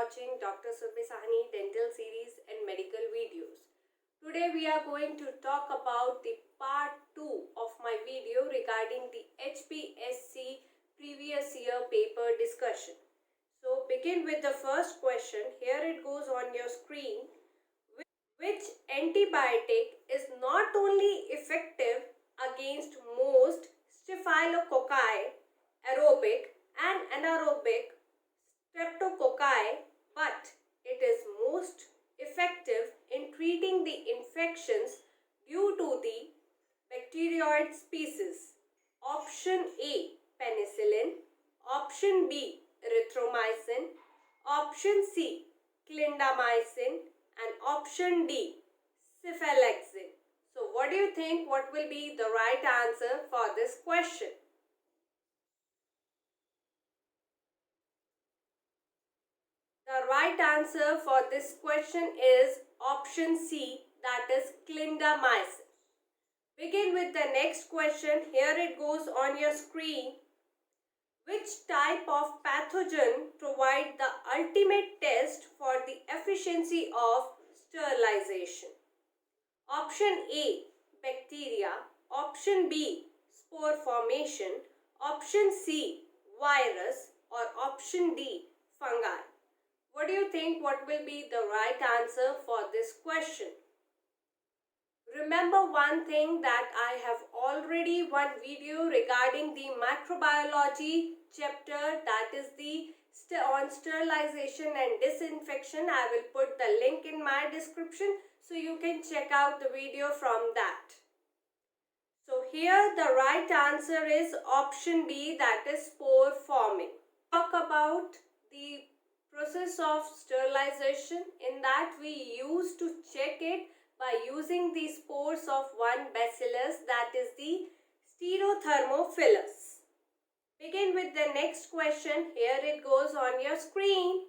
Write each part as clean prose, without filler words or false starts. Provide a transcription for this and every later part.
watching Dr. Surbi Sahni dental series and medical videos. Today we are going to talk about the part 2 of my video regarding the HPSC previous year paper discussion. So begin with the first question. Here it goes on your screen. Which antibiotic is not only effective against most staphylococci, aerobic and anaerobic streptococci, but it is most effective in treating the infections due to the bacterioid species? Option A, penicillin. Option B, erythromycin. Option C, clindamycin. And option D, cephalexin. So what do you think? What will be the right answer for this question? The right answer for this question is option C, that is clindamycin. Begin with the next question. Here it goes on your screen. Which type of pathogen provide the ultimate test for the efficiency of sterilization? Option A, bacteria. Option B, spore formation. Option C, virus. Or option D, fungi. What do you think? What will be the right answer for this question? Remember one thing, that I have already one video regarding the microbiology chapter, that is the on sterilization and disinfection. I will put the link in my description so you can check out the video from that. So here the right answer is option B, that is spore forming. Talk about the process of sterilization. In that we used to check it by using the spores of one bacillus, that is the Styrothermophilus. Begin with the next question. Here it goes on your screen.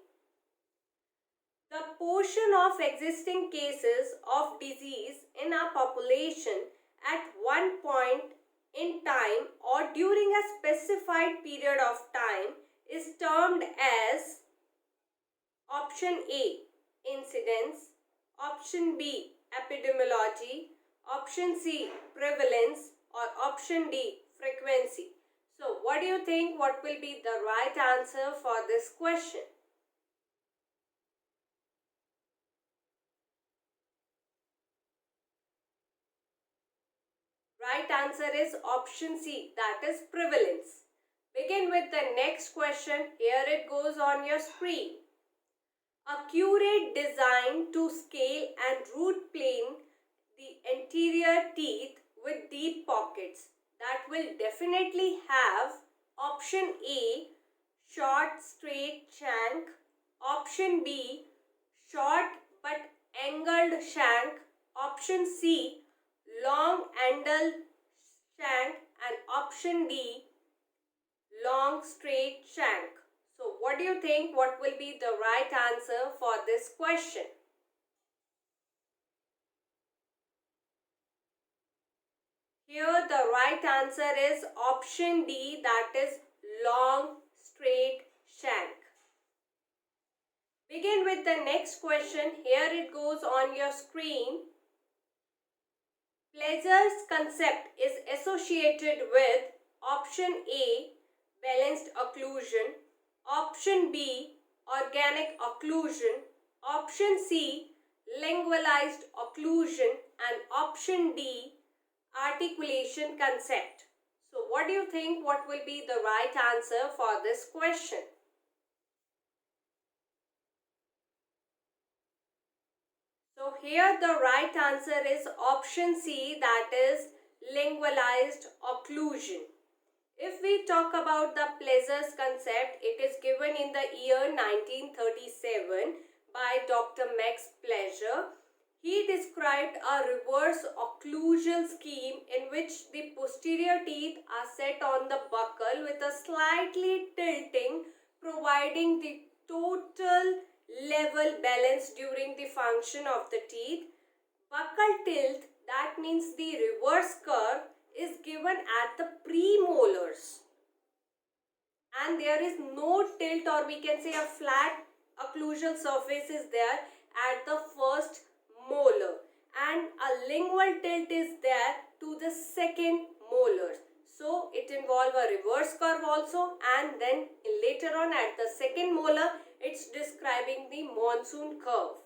The portion of existing cases of disease in a population at one point in time or during a specified period of time is termed as option A, incidence. Option B, epidemiology. Option C, prevalence. Or option D, frequency. So what do you think? What will be the right answer for this question? Right answer is option C, that is prevalence. Begin with the next question. Here it goes on your screen. Accurate design to scale and root plane the anterior teeth with deep pockets, that will definitely have option A, short straight shank. Option B, short but angled shank. Option C, long angled shank. And option D, long straight shank. So what do you think? What will be the right answer for this question? Here the right answer is option D, that is long straight shank. Begin with the next question. Here it goes on your screen. Pleasure's concept is associated with option A, balanced occlusion. Option B, organic occlusion. Option C, lingualized occlusion. And option D, articulation concept. So what do you think? What will be the right answer for this question? So here the right answer is option C, that is lingualized occlusion. If we talk about the Pleasure's concept, it is given in the year 1937 by Dr. Max Pleasure. He described a reverse occlusal scheme in which the posterior teeth are set on the buccal with a slightly tilting, providing the total level balance during the function of the teeth. Buccal tilt, that means the reverse curve, is given at the premolars, and there is no tilt, or we can say a flat occlusal surface is there at the first molar, and a lingual tilt is there to the second molars. So it involves a reverse curve also, and then later on at the second molar it's describing the monsoon curve.